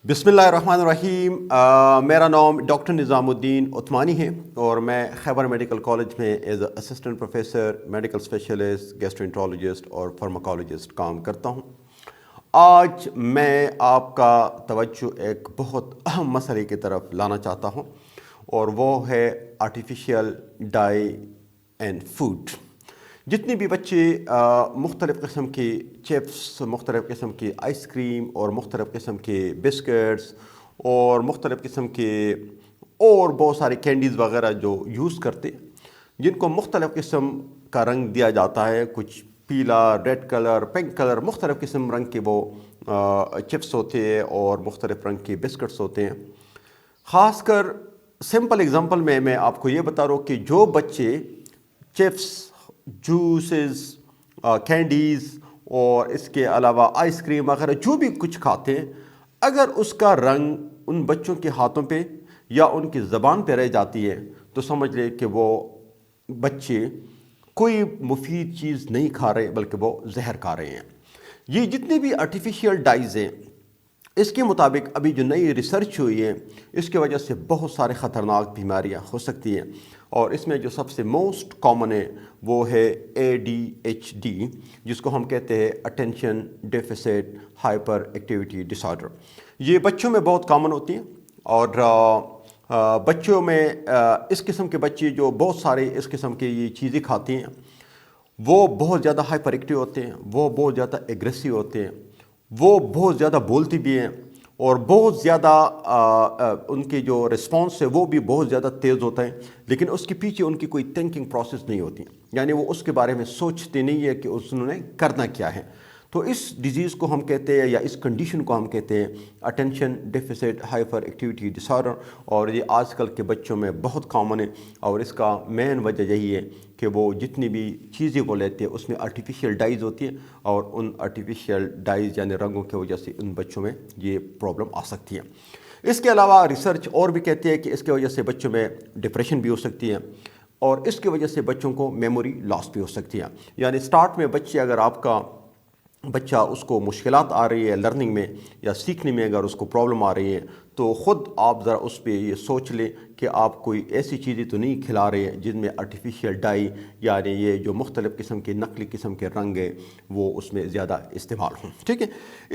بسم اللہ الرحمن الرحیم۔ میرا نام ڈاکٹر نظام الدین عثمانی ہے اور میں خیبر میڈیکل کالج میں as assistant professor medical specialist gastro اور فارماکالوجسٹ کام کرتا ہوں۔ آج میں آپ کا توجہ ایک بہت اہم مسئلے کی طرف لانا چاہتا ہوں اور وہ ہے آرٹیفیشیل ڈائی اینڈ فوڈ۔ جتنے بھی بچے مختلف قسم کی چپس، مختلف قسم کی آئس کریم اور مختلف قسم کے بسکٹس اور مختلف قسم کے اور بہت سارے کینڈیز وغیرہ جو یوز کرتے، جن کو مختلف قسم کا رنگ دیا جاتا ہے، کچھ پیلا، ریڈ کلر، پنک کلر، مختلف قسم رنگ کے وہ چپس ہوتے ہیں اور مختلف رنگ کے بسکٹس ہوتے ہیں۔ خاص کر سمپل اگزامپل میں آپ کو یہ بتا رہا ہوں کہ جو بچے چپس، جوسز، کینڈیز اور اس کے علاوہ آئس کریم وغیرہ جو بھی کچھ کھاتے ہیں، اگر اس کا رنگ ان بچوں کے ہاتھوں پہ یا ان کی زبان پہ رہ جاتی ہے تو سمجھ لے کہ وہ بچے کوئی مفید چیز نہیں کھا رہے بلکہ وہ زہر کھا رہے ہیں۔ یہ جتنے بھی آرٹیفیشیل ڈائز ہیں، اس کے مطابق ابھی جو نئی ریسرچ ہوئی ہے، اس کی وجہ سے بہت سارے خطرناک بیماریاں ہو سکتی ہیں، اور اس میں جو سب سے موسٹ کامن ہے وہ ہے ADHD، جس کو ہم کہتے ہیں اٹینشن ڈیفیسٹ ہائپر ایکٹیویٹی ڈس آرڈر۔ یہ بچوں میں بہت کامن ہوتی ہیں اور بچوں میں اس قسم کے بچے جو بہت سارے اس قسم کے یہ چیزیں کھاتے ہیں، وہ بہت زیادہ ہائپر ایکٹیو ہوتے ہیں، وہ بہت زیادہ ایگریسو ہوتے ہیں، وہ بہت زیادہ بولتی بھی ہیں، اور بہت زیادہ ان کے جو رسپانس ہے وہ بھی بہت زیادہ تیز ہوتا ہے، لیکن اس کے پیچھے ان کی کوئی تھنکنگ پروسیس نہیں ہوتی، یعنی وہ اس کے بارے میں سوچتے نہیں ہے کہ اس نے کرنا کیا ہے۔ تو اس ڈیزیز کو ہم کہتے ہیں یا اس کنڈیشن کو ہم کہتے ہیں اٹینشن ڈیفیسٹ ہائپر ایکٹیویٹی ڈس آرڈر، اور یہ آج کل کے بچوں میں بہت کامن ہے، اور اس کا مین وجہ یہی ہے کہ وہ جتنی بھی چیزیں وہ لیتے ہیں اس میں آرٹیفیشیل ڈائز ہوتی ہیں، اور ان آرٹیفیشیل ڈائز یعنی رنگوں کی وجہ سے ان بچوں میں یہ پرابلم آ سکتی ہے۔ اس کے علاوہ ریسرچ اور بھی کہتی ہے کہ اس کی وجہ سے بچوں میں ڈپریشن بھی ہو سکتی ہے، اور اس کی وجہ سے بچوں کو میموری لاس بھی ہو سکتی ہے۔ یعنی سٹارٹ میں بچے اگر آپ کا بچہ اس کو مشکلات آ رہی ہے لرننگ میں یا سیکھنے میں، اگر اس کو پرابلم آ رہی ہے تو خود آپ ذرا اس پہ یہ سوچ لیں کہ آپ کوئی ایسی چیزیں تو نہیں کھلا رہے ہیں جن میں آرٹیفیشیل ڈائی یعنی یہ جو مختلف قسم کے نقلی قسم کے رنگ ہیں وہ اس میں زیادہ استعمال ہوں، ٹھیک ہے۔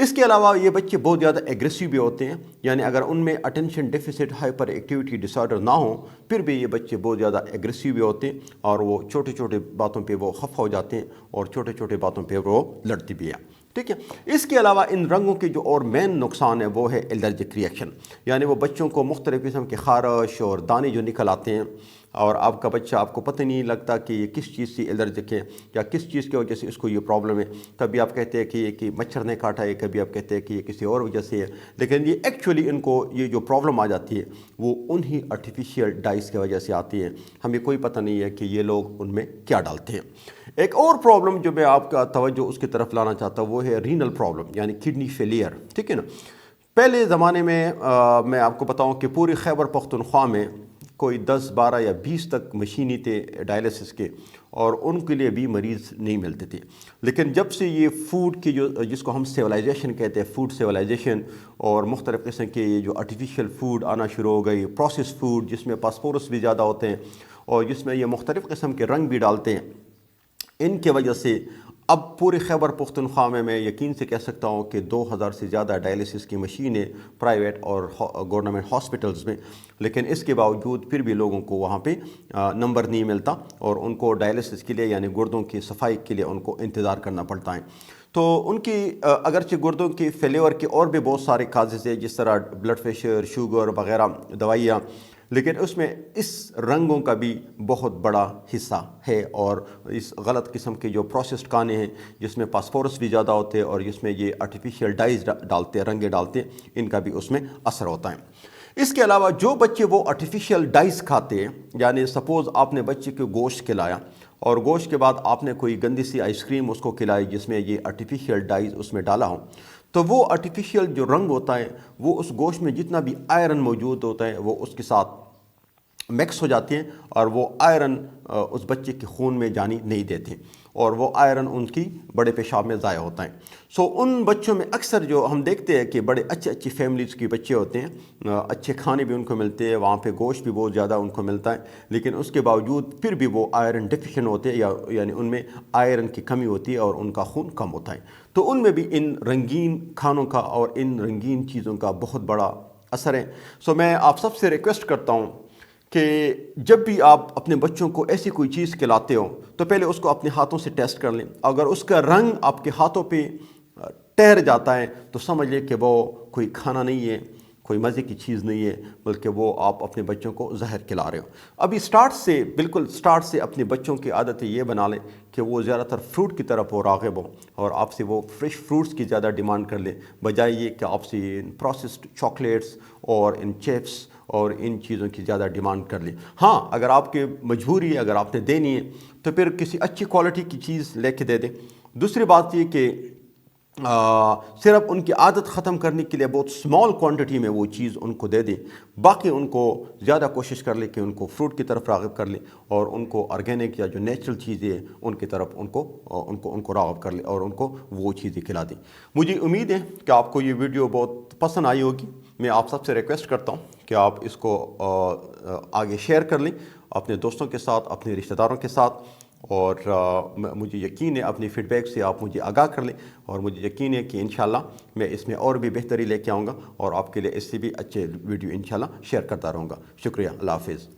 اس کے علاوہ یہ بچے بہت زیادہ ایگریسو بھی ہوتے ہیں، یعنی اگر ان میں اٹینشن ڈیفیسٹ ہائپر ایکٹیویٹی ڈس آرڈر نہ ہو پھر بھی یہ بچے بہت زیادہ ایگریسو بھی ہوتے ہیں، اور وہ چھوٹے چھوٹے باتوں پہ وہ خفا ہو جاتے ہیں اور چھوٹے چھوٹے باتوں پہ وہ لڑتے بھی ہیں، ٹھیک ہے۔ اس کے علاوہ ان رنگوں کے جو اور مین نقصان ہے وہ ہے الرجک ریئیکشن، یعنی وہ بچوں کو مختلف قسم کے خارش اور دانے جو نکل آتے ہیں، اور آپ کا بچہ آپ کو پتہ نہیں لگتا کہ یہ کس چیز سے الرجک ہے یا کس چیز کی وجہ سے اس کو یہ پرابلم ہے۔ کبھی آپ کہتے ہیں کہ مچھر نے کاٹا ہے، کبھی آپ کہتے ہیں کہ یہ کسی اور وجہ سے ہے، لیکن یہ ایکچولی ان کو یہ جو پرابلم آ جاتی ہے وہ انہی آرٹیفیشیل ڈائز کی وجہ سے آتی ہے، ہمیں کوئی پتہ نہیں ہے کہ یہ لوگ ان میں کیا ڈالتے ہیں۔ ایک اور پرابلم جو میں آپ کا توجہ اس کی طرف لانا چاہتا ہوں وہ ہے رینل پرابلم، یعنی کڈنی فیلئر، ٹھیک ہے نا۔ پہلے زمانے میں میں آپ کو بتاؤں کہ پوری خیبر پختونخوا میں کوئی 10، 12 یا 20 تک مشینیں تھے ڈائلسس کے، اور ان کے لیے بھی مریض نہیں ملتے تھے۔ لیکن جب سے یہ فوڈ کی جس کو ہم سیولائزیشن کہتے ہیں، فوڈ سیولائزیشن، اور مختلف قسم کے یہ جو آرٹیفیشیل فوڈ آنا شروع ہو گئی، پروسیس فوڈ جس میں فاسفورس بھی زیادہ ہوتے ہیں اور جس میں یہ مختلف قسم کے رنگ بھی ڈالتے ہیں، ان کی وجہ سے اب پورے خیبر پختونخوا میں یقین سے کہہ سکتا ہوں کہ 2000 سے زیادہ ڈائلسس کی مشینیں پرائیویٹ اور گورنمنٹ ہاسپٹلز میں، لیکن اس کے باوجود پھر بھی لوگوں کو وہاں پہ نمبر نہیں ملتا، اور ان کو ڈائلسس کے لیے یعنی گردوں کی صفائی کے لیے ان کو انتظار کرنا پڑتا ہے۔ تو ان کی اگرچہ گردوں کی فیلیور کے اور بھی بہت سارے کازز ہیں، جس طرح بلڈ پریشر، شوگر وغیرہ دوائیاں، لیکن اس میں اس رنگوں کا بھی بہت بڑا حصہ ہے، اور اس غلط قسم کے جو پروسیسڈ کھانے ہیں جس میں فاسفورس بھی زیادہ ہوتے ہیں اور جس میں یہ آرٹیفیشیل ڈائز ڈالتے ہیں، رنگیں ڈالتے ہیں، ان کا بھی اس میں اثر ہوتا ہے۔ اس کے علاوہ جو بچے وہ آرٹیفیشیل ڈائز کھاتے ہیں، یعنی سپوز آپ نے بچے کو گوشت کھلایا اور گوشت کے بعد آپ نے کوئی گندی سی آئس کریم اس کو کھلائی جس میں یہ آرٹیفیشیل ڈائز اس میں ڈالا ہو، تو وہ آرٹیفیشیل جو رنگ ہوتا ہے وہ اس گوشت میں جتنا بھی آئرن موجود ہوتا ہے وہ اس کے ساتھ مکس ہو جاتی ہیں اور وہ آئرن اس بچے کے خون میں جانی نہیں دیتے اور وہ آئرن ان کی بڑے پیشاب میں ضائع ہوتا ہے. سو ان بچوں میں اکثر جو ہم دیکھتے ہیں کہ بڑے اچھی فیملیز کے بچے ہوتے ہیں، اچھے کھانے بھی ان کو ملتے ہیں، وہاں پہ گوشت بھی بہت زیادہ ان کو ملتا ہے، لیکن اس کے باوجود پھر بھی وہ آئرن ڈیفیشن ہوتے ہیں، یعنی ان میں آئرن کی کمی ہوتی ہے اور ان کا خون کم ہوتا ہے. تو ان میں بھی ان رنگین کھانوں کا اور ان رنگین چیزوں کا بہت بڑا اثر ہے. سو میں آپ سب سے ریکویسٹ کرتا ہوں کہ جب بھی آپ اپنے بچوں کو ایسی کوئی چیز کھلاتے ہو تو پہلے اس کو اپنے ہاتھوں سے ٹیسٹ کر لیں. اگر اس کا رنگ آپ کے ہاتھوں پہ ٹھہر جاتا ہے تو سمجھ لیں کہ وہ کوئی کھانا نہیں ہے، کوئی مزے کی چیز نہیں ہے، بلکہ وہ آپ اپنے بچوں کو زہر کھلا رہے ہو. ابھی بالکل سٹارٹ سے اپنے بچوں کی عادتیں یہ بنا لیں کہ وہ زیادہ تر فروٹ کی طرف وہ راغب ہوں اور آپ سے وہ فریش فروٹس کی زیادہ ڈیمانڈ کر لیں، بجائے یہ کہ آپ سے ان پروسیسڈ چاکلیٹس اور ان چپس اور ان چیزوں کی زیادہ ڈیمانڈ کر لیں. ہاں، اگر آپ کی مجبوری ہے، اگر آپ نے دینی ہے تو پھر کسی اچھی کوالٹی کی چیز لے کے دے دیں. دوسری بات یہ کہ صرف ان کی عادت ختم کرنے کے لیے بہت اسمال کوانٹٹی میں وہ چیز ان کو دے دیں، باقی ان کو زیادہ کوشش کر لیں کہ ان کو فروٹ کی طرف راغب کر لیں اور ان کو آرگینک یا جو نیچرل چیزیں ہیں ان کی طرف ان کو راغب کر لیں اور ان کو وہ چیزیں کھلا دیں. مجھے امید ہے کہ آپ کو یہ ویڈیو بہت پسند آئی ہوگی. میں آپ سب سے ریکویسٹ کرتا ہوں کہ آپ اس کو آگے شیئر کر لیں اپنے دوستوں کے ساتھ، اپنے رشتہ داروں کے ساتھ، اور مجھے یقین ہے اپنی فیڈ بیک سے آپ مجھے آگاہ کر لیں اور مجھے یقین ہے کہ انشاءاللہ میں اس میں اور بھی بہتری لے کے آؤں گا اور آپ کے لیے اس سے بھی اچھے ویڈیو انشاءاللہ شیئر کرتا رہوں گا. شکریہ. اللہ حافظ.